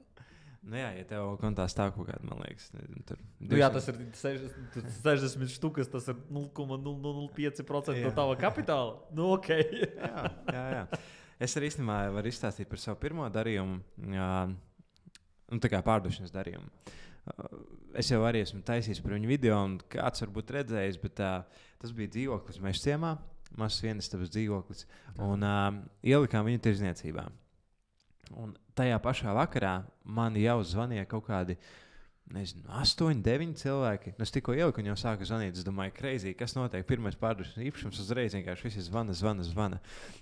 Nu jā, ja tev kontā stāv kaut kāda, man liekas, nezinu, tur. Jā, tas ir 60 štukas, tas ir 0,005% no tava kapitāla. Nu, ok. jā. Es arī īstenībā varu izstāstīt par savu pirmo darījumu, tā kā pārdošanas darījumu. Es jau arī esmu taisījis par viņu video, un kāds varbūt redzējis, bet tas bija dzīvoklis Mežciemā, mazs vienistabas dzīvoklis, un ielikām viņu tirdzniecībā. Un tajā pašā vakarā man jau zvanīja kaut kādi, 8, 9 cilvēki. Es tikko ieliku, un jau sāku zvanīt. Es domāju, crazy, kas notiek? Pirmais pārdošanas īpašums uzreiz vienkārši visi zvana.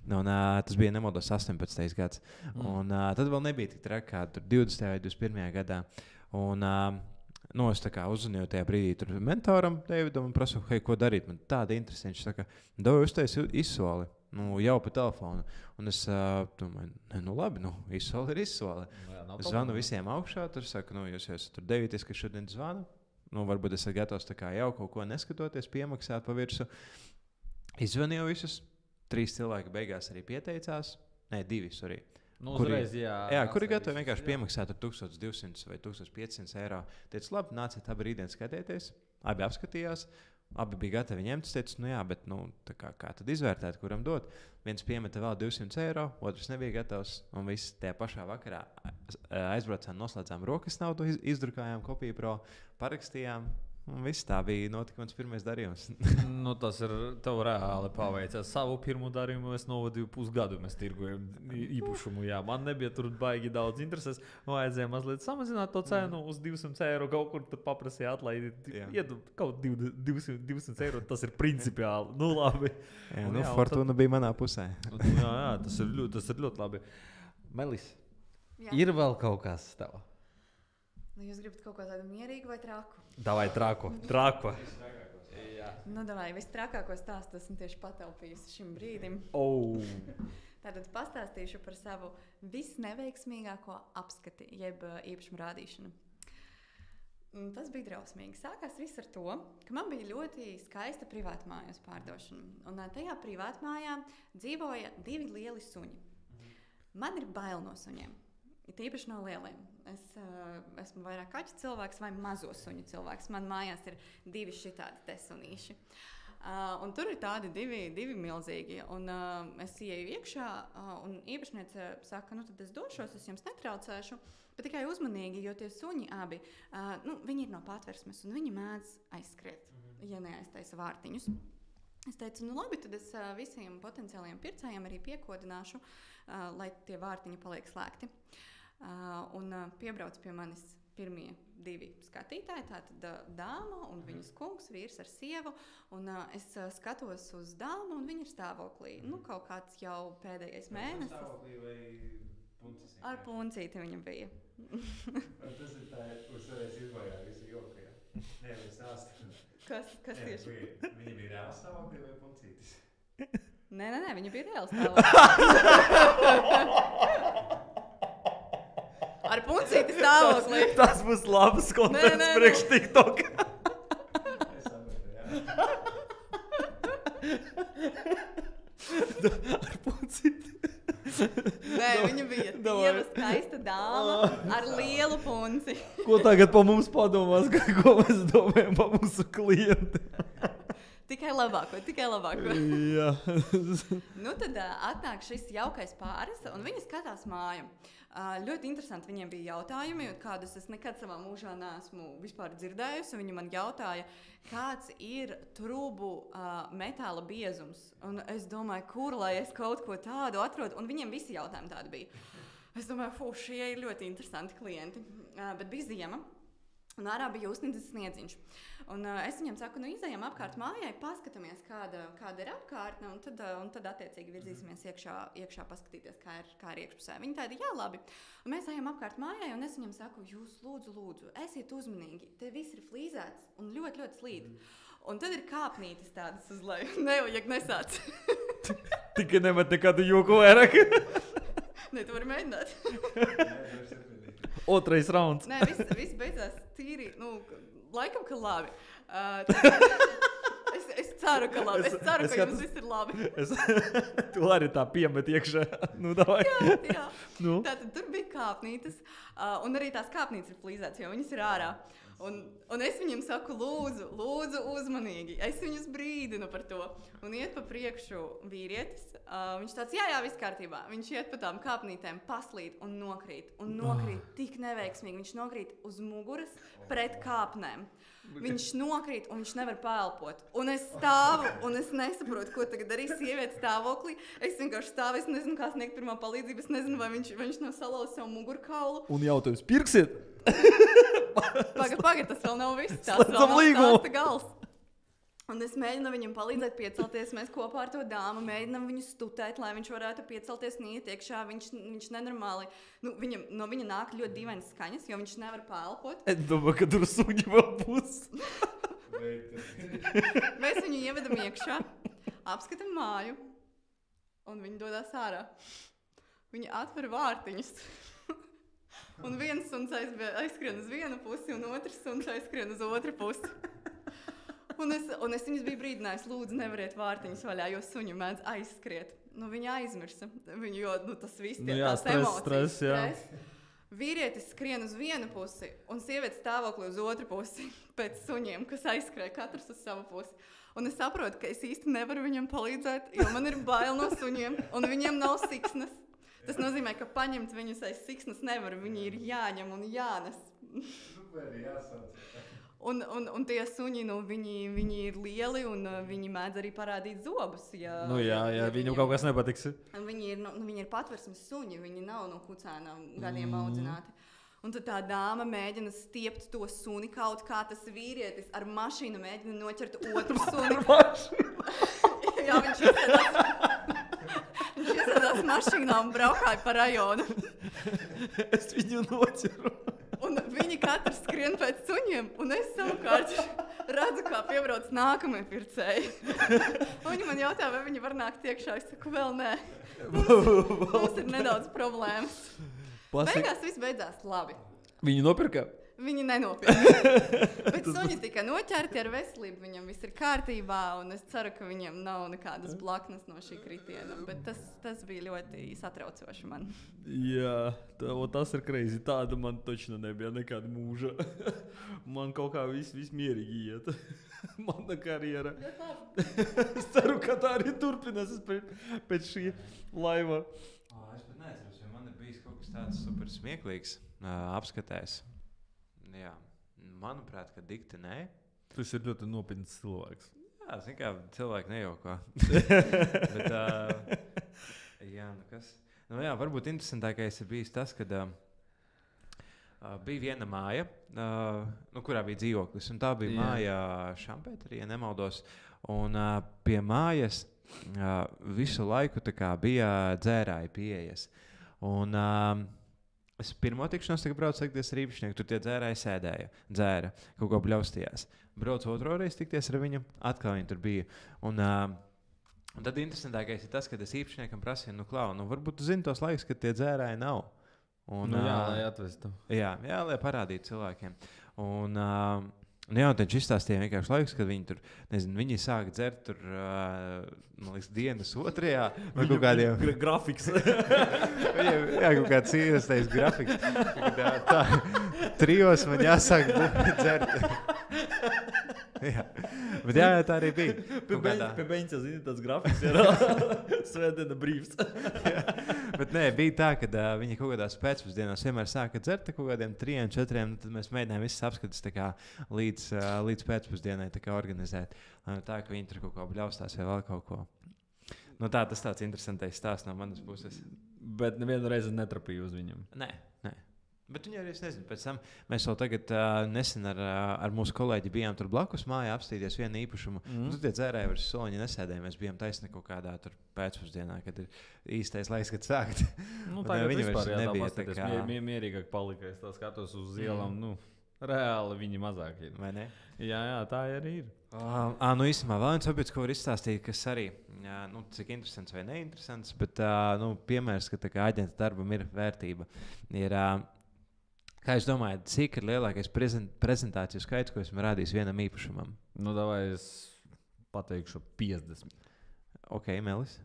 Un tas bija nemaldos 18. gads. Un tad vēl nebija tik traki kā 20. vai 21. gadā. Un es tā kā uzzvanīju tajā brīdī tur mentoram Davidam un prasu, hei, ko darīt? Man tāda interese. Viņš saka, uztaisi izsoli. Jau pa telefonu. Un es domāju, labi, izsoli ir izsoli. Es zvanu visiem augšā, tur saku, jūs esat tur 9, kas šodien zvanu. Varbūt esat gatavs tā kā jau kaut ko neskatoties, piemaksāt pa virsu. Izvanīju visus. 3 cilvēki beigās arī pieteicās. Nē, 2, sorry. Kuri gatavi vienkārši piemaksāt ar 1200 vai 1500 eiro. Teicu, labi, nāciet abi rītdien skatieties. Abi apskatījās. Abi bija gatavi ņemt. Es teicu, bet kā tad izvērtēt, kuram dot? Viens piemeta vēl 200 eiro, otrs nebija gatavs. Un viss tajā pašā vakarā aizbraucām, noslēdzām rokas naudu, izdrukājām kopiju pro, parakstījām. Un viss tā bija notikums pirmais darījums. Tas ir tev reāli paveicās. Savu pirmo darījumu es novadīju pusgadu. Mēs tirgojam īpašumu. Jā, man nebija tur baigi daudz intereses. Vajadzēja mazliet samazināt to cenu uz 200 eiro. Kaut kur tur paprasīja atlaidi. Kaut 200 eiro. Tas ir principiāli. Labi. Fortuna bija manā pusē. Jā, tas ir ļoti labi. Melis, ir vēl kaut kas tev? Jūs gribat kaut ko tādu mierīgu vai traku? Davai traku. Davai, vistrakāko stāstu esmu tieši pataupījusi šim brīdim. Tātad pastāstīšu par savu visneveiksmīgāko apskati, jeb īpašumu rādīšanu. Tas bija drausmīgi. Sākās viss ar to, ka man bija ļoti skaista privātmājas pārdošana. Un tajā privātmājā dzīvoja 2 lieli suņi. Man ir bail no suņiem. Ir īpaši no lieliem. Es esmu vairāk kaķu cilvēks vai mazo suņu cilvēks. Man mājās ir 2 šitādi te sunīši. Un tur ir tādi 2 milzīgi. Un es ieju iekšā, un īpašniece saka, tad es došos, es jums netraucēšu, bet tikai uzmanīgi, jo tie suņi abi, viņi ir no patversmes, un viņi mēdz aizskriet, ja neaiztaisa vārtiņus. Es teicu, labi, tad es visiem potenciālajiem pircējiem arī piekodināšu, lai tie vārtiņi paliek slēgti. Un piebrauc pie manis pirmie 2 skatītāji, tātad dāma un viņas kungs, vīrs ar sievu, un es skatos uz dāmu, un viņa ir stāvoklī. Kaut kāds jau pēdējais mēnesis. Stāvoklī vai puncīti? Ar puncīti viņa bija. Tas ir tā, kur savreiz izbojā visu joku, jā? Nē, mēs stāstam. Kas tieši? Viņa bija reāli stāvoklī vai puncītis? Nē, viņa bija reāli stāvoklī. Ar puncīti stāvoklī. Tas būs labs kontents priekš TikTok. Es saprotu, jā. Ar puncīti. Nē, viņa bija dieva skaista dāma ar lielu punci. Ko tagad pa mums padomās, ko mēs domājam pa mūsu klientiem? Tikai labāko. Jā. Tad atnāk šis jaukais pāris, un viņi skatās māju. Ļoti interesanti viņiem bija jautājumi, kādus es nekad savā mūžā neesmu vispār dzirdējusi. Viņi man jautāja, kāds ir trubu metāla biezums. Un es domāju, kur lai es kaut ko tādu atrodu, un viņiem visi jautājumi tādi bija. Es domāju, šie ir ļoti interesanti klienti. Bet bija ziema, un ārā bija uzsniedzis sniedziņš. Un es viņam saku, izejam apkārt mājai, paskatāmies, kāda ir apkārtne, un tad attiecīgi virzīsimies iekšā paskatīties, kā ir iekšpusē. Viņi tādi, jā, labi. Un mēs ejam apkārt mājai, un es viņam saku, jūs lūdzu, esiet uzmanīgi, te viss ir flīzēts un ļoti, ļoti slīd. Un tad ir kāpnītis tādas uz leju. Nevajag nesāc. Tikai nemet nekādu joku vairāk. Ne, tu vari mēģināt. Otrais rauns. Nē, viss beidzās tīri, laikam, ka labi. Es ceru, ka jums viss ir labi. Tu arī tā piemet iekšā. Nu, davai. Jā. Nu. Tātad tur bija kāpnītes, un arī tās kāpnītes ir flīzētas, jo viņas ir ārā. Un es viņiem saku, lūdzu uzmanīgi. Es viņus brīdinu par to. Un iet pa priekšu vīrietis. Viņš tāds, jā, viss kārtībā. Viņš iet pa tām kāpnītēm, paslīd un nokrīt. Un nokrīt tik neveiksmīgi. Viņš nokrīt uz muguras pret kāpnēm. Viņš nokrīt un viņš nevar paelpot. Un es stāvu un es nesaprotu, ko tagad darīs sieviete stāvoklī. Es vienkārši stāvu, es nezinu, kā sniegt pirmā palīdzību. Es nezinu, vai viņš nav salauzis savu mugurkaulu. Un jautājums, pirksiet? Paga, tas vēl nav viss. Tas vēl nav stāsta gals. Un es mēģinu viņam palīdzēt piecelties. Mēs kopā ar to dāmu mēģinām viņu stutēt, lai viņš varētu piecelties un iet iekšā. Viņš nenormāli, no viņa nāk ļoti dīvainas skaņas, jo viņš nevar paelpot. Es domāju, ka tur suņi vēl būs. Mēs viņu ievedam iekšā, apskatam māju, un viņi dodās ārā. Viņi atver vārtiņus. Un viens suns aizskrien uz vienu pusi, un otrs suns aizskrien uz otru pusi. Un es viņus biju brīdinājis, lūdzu, nevariet vārtiņus vaļā, jo suņi mēdz aizskriet. Viņi aizmirsa, jo tas viss tie tās emocijas. Stres. Vīrietis skrien uz vienu pusi, un sieviete stāvokli uz otru pusi pēc suņiem, kas aizskrēja katrs uz savu pusi. Un es saprotu, ka es īsti nevaru viņam palīdzēt, jo man ir bail no suņiem, un viņiem nav siksnas. Tas nozīmē, ka paņemt viņus aiz siksnas nevar, viņi ir jāņem un jānes. Un tie suņi, viņi ir lieli un viņi mēdz arī parādīt zobus. Ja viņam kaut kas nepatiks. Viņi ir patversmes suņi, viņi nav no kucēnām gadiem audzināti. Un tad tā dāma mēģina stiept to suni kaut kā, tas vīrietis ar mašīnu mēģina noķert otru suni. Jā, viņš iesēdās mašīnā un braukāja pa rajonu. Es viņu noķeru. Un viņi katrs skrien pēc suņiem, un es savukārt redzu, kā piebrauc nākamie pircēji. Viņi man jautā, vai viņi var nākt iekšā. Es saku, vēl nē. Mums ir nedaudz problēmas. Beigās viss beidzās labi. Viņi nopirka? Viņi nenopirka. Bet suņi tika noķerti ar veselību, viņam viss ir kārtībā, un es ceru, ka viņam nav nekādas blaknes no šī kritiena. Bet tas bija ļoti satraucoši man. Jā, tas ir crazy. Tāda man točna nebija nekāda mūža. Man kaut kā viss mierīgi iet. Mana karjera. Es ceru, ka tā arī turpinās pēc šī laiva. Es pat neatceros, jo man ir bijis kaut kas tāds super smieklīgs apskatēs. Jā, manuprāt, ka dikti nē. Tas ir ļoti nopietns cilvēks. Jā, zin kā, cilvēki nejauko. Bet, kas? Varbūt interesantākais ir bijis tas, kad bija viena māja, kurā bija dzīvoklis, un tā bija māja Šampēterī, ja nemaldos, un pie mājas visu laiku tā kā bija dzērāji pieejas. Un es pirmo tikšanos braucu tikties ar īpašnieku, tur tie dzērāji sēdēja, dzēra, kaut ko bļaustījās. Braucu otro reizi tikties ar viņu, atkal viņi tur bija. Un tad interesantākais ir tas, kad es īpašniekam prasīju, varbūt tu zini tos laikus, kad tie dzērāji nav. Un, lai atvestu. Jā, lai parādītu cilvēkiem. Un tad izstāstīja vienkārši laikus, kad viņi tur, viņi sāka dzert tur, man liekas, dienas otrajā, vai kaut kādiem... Grafiks. Jā, kaut kāds ierastais grafiks. Tā, 3 man jāsāk dzert. Jā. Bet tā arī bija. Pie beņķa, zini, tāds grafiks ir svētdiena brīvs. Bet nē, bija tā, ka viņi kaut kādās pēcpusdienās vienmēr sāka dzert kaut kādiem 3, 4, tad mēs mēģinājām visas apskatas tā kā līdz pēcpusdienai tā kā organizēt. Tā, ka viņi tur kaut ko bļaustās vai vēl kaut ko. Tas tāds interesantais stāsts no manas puses. Bet nevienu reizi netrapīju uz viņam. Nē. Bet viņi arī, es nezinu, pēc tam mēs vēl tagad nesen ar mūsu kolēģi bijām tur blakus mājā apstīties vienu īpašumu. Tur tie dzērēji vairs soliņi nesēdēja. Mēs bijām taisni kaut kādā tur pēcpusdienā, kad ir īstais laiks, kad sākt. Tagad vispār nebija tā kā... Mierīgāk palika, es tā skatos uz ielām, reāli viņi mazāk ir. Vai ne? Jā, tā arī ir. Īstenībā vēl viens objekts, ko var izstāstīt, kas arī, cik interesants vai neinteresants, bet piemērs, ka tā kā aģenta darbam ir vērtība, ir... Kā jūs domājat, cik ir lielākais prezentāciju skaits, ko esmu rādījis vienam īpašumam? Davai es pateikšu 50. Ok, Melis.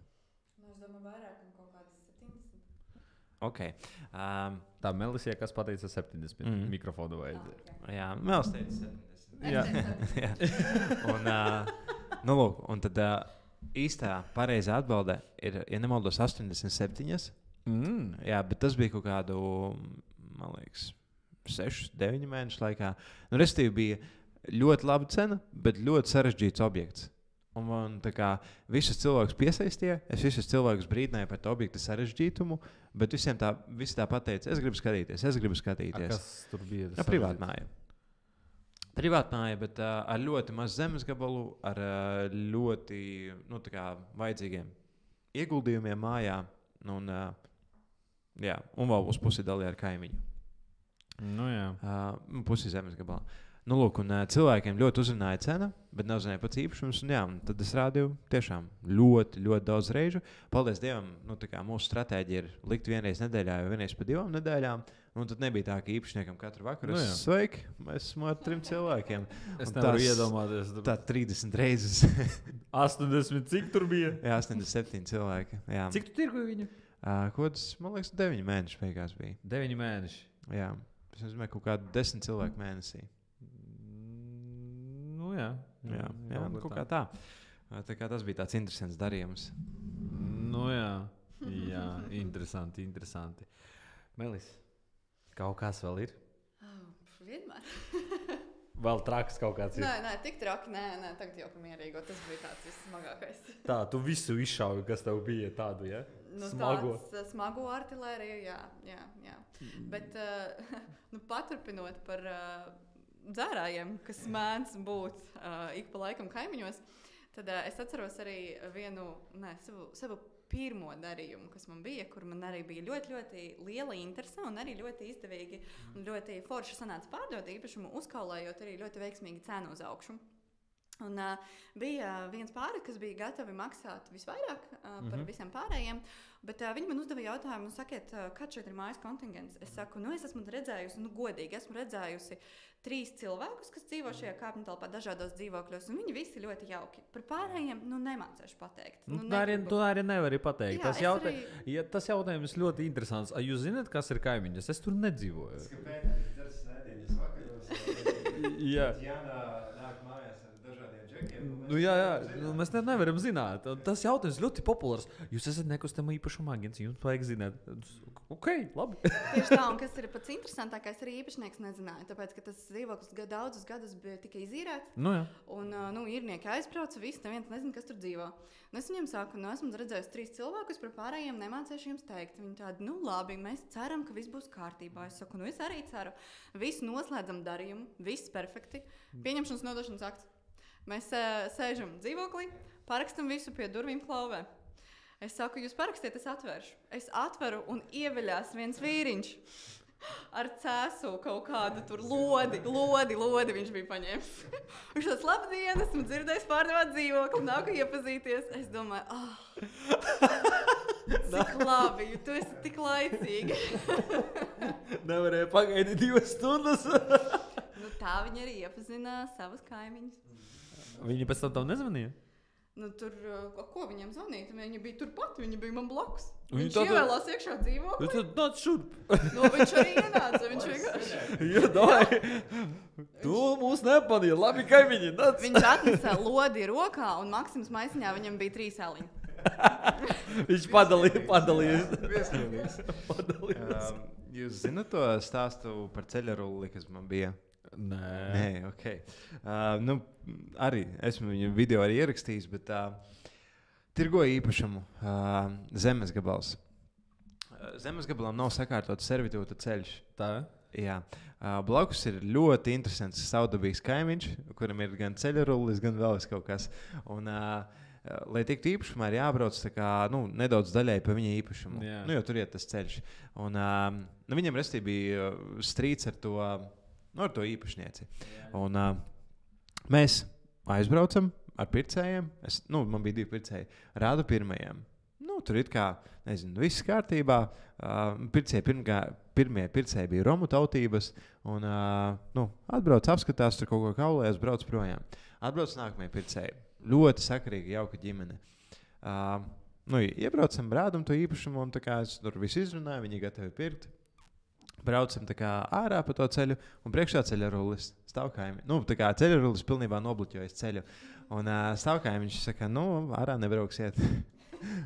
Es domāju, vairāk un kaut kādas 70. Ok. Tā Melisija, kas pateica 70. Mikrofonu vajadzēja. Jā, Melis teica 70. Jā. Un, nu, lūk, un tad īstā pareizā atbilde ir, ja nemaldos, 87. Jā, bet tas bija kaut kādu, man liekas, 6-9 mēnešu laikā. Nu, restīvi bija ļoti laba cena, bet ļoti sarežģīts objekts. Un man tā kā visus cilvēkus piesaistīja, es visus cilvēkus brīdināju par to objektu sarežģītumu, bet visi tā pateica, es gribu skatīties. Kas tur bija? Privātmāja. Privātmāja, bet ar ļoti mazu zemes gabalu, ar ļoti vajadzīgiem ieguldījumiem mājā. Un vēl uz pusi dalīja ar kaimiņu. Nu, jā. Pusi zemes gabalā. Nu, lūk, un cilvēkiem ļoti uzrunāja cena, bet neuzzināja pats īpašums. Un tad es rādīju tiešām ļoti, ļoti daudz reižu. Paldies Dievam, mūsu stratēģija ir likt vienreiz nedēļā, vai vienreiz pa 2 nedēļām. Un tad nebija tā, ka īpašniekam katru vakaru sveiki, mēs esam ar 3 cilvēkiem. Es nevaru iedomāties. Tā 30 reizes. 80, cik tur bija? Jā, 87 cilvēki. Jā. Cik tu tirgoji viņu? Kods, man liekas, 9 mēneši beigās bija. 9 mēneši. Jā, es nezinu, kaut kādu 10 cilvēku mēnesī. Nu, jā, kaut kā tā. Tā kā tas bija tāds interesants darījums. Nu, jā, interesanti. Melis, kaut kas vēl ir? Vienmēr. Vēl traks kaut kāds ir? Nē, tik traki, nē, tagad jau mierīgo, tas bija tāds vissmagākais. Tā, tu visu izšauji, kas tev bija tādu, ja? Smago. Smago artilēriju, jā. Bet, paturpinot par dzērājiem, kas mēdz būt ik pa laikam kaimiņos, tad es atceros arī savu pirmo darījumu, kas man bija, kur man arī bija ļoti, ļoti liela interese un arī ļoti izdevīgi un ļoti forši sanāca pārdot īpašumu, uzkaulējot arī ļoti veiksmīgi cenu uz augšu. Un bija viens pāri, kas bija gatavi maksāt visvairāk par visiem pārējiem, bet viņi man uzdeva jautājumu, sakiet, kāds šeit ir mājas kontingents? Es saku, es esmu redzējusi, godīgi, esmu redzējusi 3 cilvēkus, kas dzīvo šajā kāpņu telpā dažādos dzīvokļos, un viņi visi ļoti jauki. Par pārējiem, nemācēšu pateikt. Tu arī nevari pateikt. Jā, tas jautājums ļoti interesants. Jūs zināt, kas ir kaimiņas? Es tur nedzīvoju. Jā. Mēs nevaram zināt. Tas jautājums ļoti populārs. Jūs esat nekustamā īpašuma agents, jums vajag zināt. Ok, labi. Tieši tā, un kas ir pats interesantākais, arī īpašnieks nezināja, tāpēc, ka tas dzīvoklis daudzus gadus bija tikai izīrēts. Un īrnieki aizbrauca, visi neviens nezina, kas tur dzīvo. Un es viņiem saku, esmu redzējusi 3 cilvēkus, par pārējiem nemācēšu jums teikt. Viņi tādi, labi, mēs ceram, ka viss būs kārtībā. Es saku, es arī ceru. Visu noslēdzam darījumu, viss perfekti. Pieņemšanas nodošanas akts. Mēs sēžam dzīvoklī, parakstam visu pie durvīm klauvē. Es saku, jūs parakstiet, es atvēršu. Es atveru un ieveļās viens vīriņš ar cēsu kaut kādu tur lodi viņš bija paņēmis. Viņš tāds, labdien, esmu dzirdējis pārdevāt dzīvokli, nāku iepazīties. Es domāju, cik labi, tu esi tik laicīgi. Nevarēja pagaidīt 2 stundas. Tā viņi arī iepazina savus kaimiņus. Viņi pēc tam nezvanīja? Ko viņiem zvanīt? Viņi bija turpat, viņi bija man blakus. Viņš ievēlās iekšā dzīvoklī. Tad nāc šurp. Viņš arī ienāca, viņš vienkārši. Tu mūs nepanīji, labi kaimiņi, nāc. Viņš atnesa lodi rokā un Maksims maisiņā viņam bija 3 eliņi. Viņš padalījās. Jūs zināt to stāstu par ceļarulli, kas man bija? Nē, ok. Arī esmu viņu video arī ierakstījis, bet tirgoju īpašumu zemes gabals. Zemes gabalam nav sakārtots servitūta ceļš. Tā? Jā. Blakus ir ļoti interesants savdabīgs kaimiņš, kuram ir gan ceļarullis, gan vēl kaut kas. Un, lai tiktu īpašumā, ir jābrauc nedaudz daļai pa viņa īpašumu. Jo tur iet tas ceļš. Un, viņam restī bija strīds ar to īpašnieci. Un mēs aizbraucam ar pircējiem. Man bija 2 pircēji. Rādu pirmajiem. Tur ir kā, viss kārtībā. Pirmie pircēji bija romu tautības. Un atbrauc, apskatās, tur kaut ko kaulējas, brauc projām. Atbrauc nākamie pircēji. ļoti sakarīga, jauka ģimene. Iebraucam, rādam to īpašumu, un es tur visu izrunāju, viņi gatavi pirkt. Braucam ārā pa to ceļu, un priekšā ceļarullis stāvkājumi. Ceļarullis pilnībā nobloķojas ceļu. Un stāvkājumi viņš saka, ārā nebrauksiet.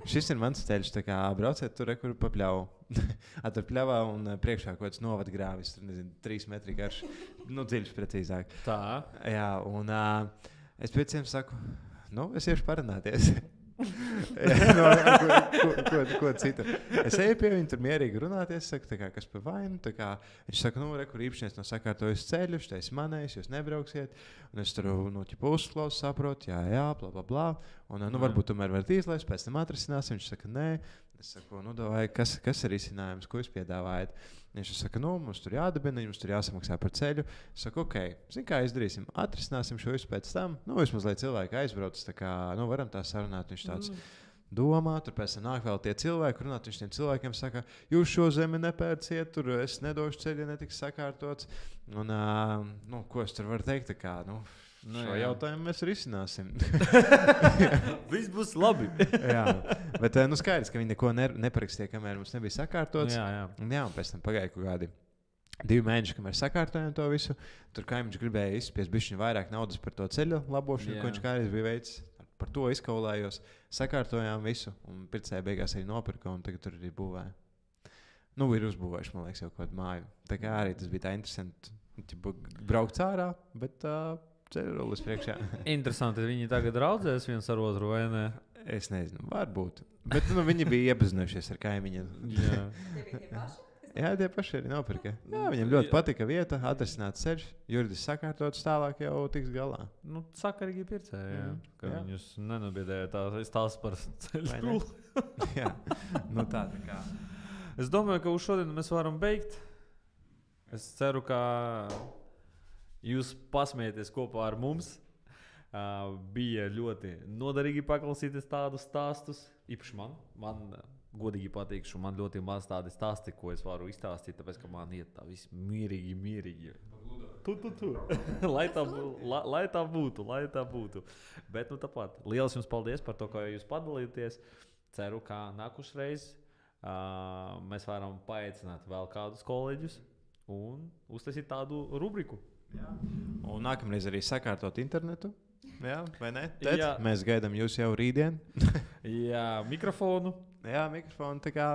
Šis ir mans ceļš, brauciet tur, kur pa pļauju. Tur pļavā un priekšā kaut kāds novadgrāvis, 3 metri garš, dziļš precīzāk. Tā. Jā, un es pēc tam saku, es iešu parunāties. Ko citu? Es eju pie viņa, tur mierīgi runāties, saku, kas par vainu. Viņš saka, kur īpašnieks sakārtojas ceļu, šis manējs, jūs nebrauksiet. Un es tur uzklausu, saprotu, jā, bla, bla, bla. Un varbūt tomēr varat izlaist, pēc tam atrisināsim. Viņš saka, nē. Es saku, kas ir risinājums, ko jūs piedāvājat? Viņš saka, mums tur jādabina, jums tur jāsamaksā par ceļu. Es saku, zini, kā izdarīsim, atrisināsim šo visu pēc tam. Vismaz, lai cilvēki aizbrauc, varam tā sarunāt. Viņš tāds domā, tur pēc tam nāk vēl tie cilvēki, runāt. Viņš tiem cilvēkiem saka, jūs šo zemi nepērciet, tur es nedošu ceļu, ja netiks sakārtots. Un, ko es tur varu teikt? Šo jautājumu mēs risināsim. Viss būs labi. Jā, bet skaidrs, ka viņi neko neparakstīja, kamēr mums nebija sakārtots. Jā, un pēc tam pagāja kaut kādi 2 mēneši, kamēr sakārtojām to visu. Tur kaimiņš gribēja izspiest bišķiņu vairāk naudas par to ceļu labošanu, ko viņš kādreiz bija veicis. Par to izkaulējos, sakārtojām visu, un pircēja beigās arī nopirka, un tagad tur arī būvēja. Ir uzbūvējuši, man liekas, jau kaut kādu māju. Tā kā arī tas bija tā interesanti, braukt ārā, bet ceļrullis priekšā. Interesanti, viņi tagad raudzēs viens ar otru, vai ne? Es nezinu, varbūt. Bet viņi bija iepazinušies ar kaimiņiem. Jā, tie paši arī nopirka. Jā, viņiem ļoti patika vieta, atrisināts ceļš, juridiski sakārtots, tālāk jau tiks galā. Sakarīgi pircēji, ka viņus nenobiedēja tās par ceļu. Jā, tā kā. Es domāju, ka uz šodien mēs varam beigt. Es ceru, ka jūs pasmieties kopā ar mums. Bija ļoti noderīgi paklausīties tādus stāstus. Īpaši man godīgi patīk, man ļoti maz tādi stāsti, ko es varu izstāstīt, tāpēc, ka man iet tā viss mierīgi. Lai tā būtu. Bet tāpat, liels jums paldies par to, ka jūs padalīties. Ceru, ka nākušreiz mēs varam paaicināt vēl kādus kolēģus un uztaisīt tādu rubriku. Jā. Un nākamreiz arī sakārtot internetu. Jā, vai ne? Mēs gaidām jūs jau rītdien. Jā, mikrofonu. Jā, mikrofonu. Tā kā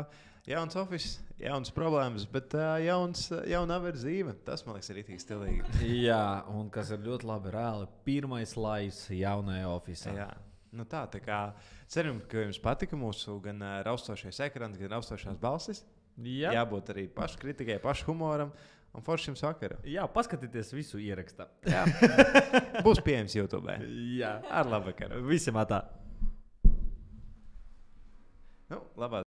jauns office, jauns problēmas, bet jauna verdzība. Tas, man liekas, ir rītīgi stilīgi. Jā, un kas ir ļoti labi, reāli pirmais laiks jaunajā officē. Jā, tā kā ceram, ka jums patika mūsu gan raustošais ekrans, gan raustošās balsis. Jā. Jābūt arī paškritikai, pašhumoram. Un forši jums vakara. Jā, paskatieties visu ierakstā. Jā. Būs pieejams YouTube. Jā. Ar labu vakaru. Visiem tā. Labāk.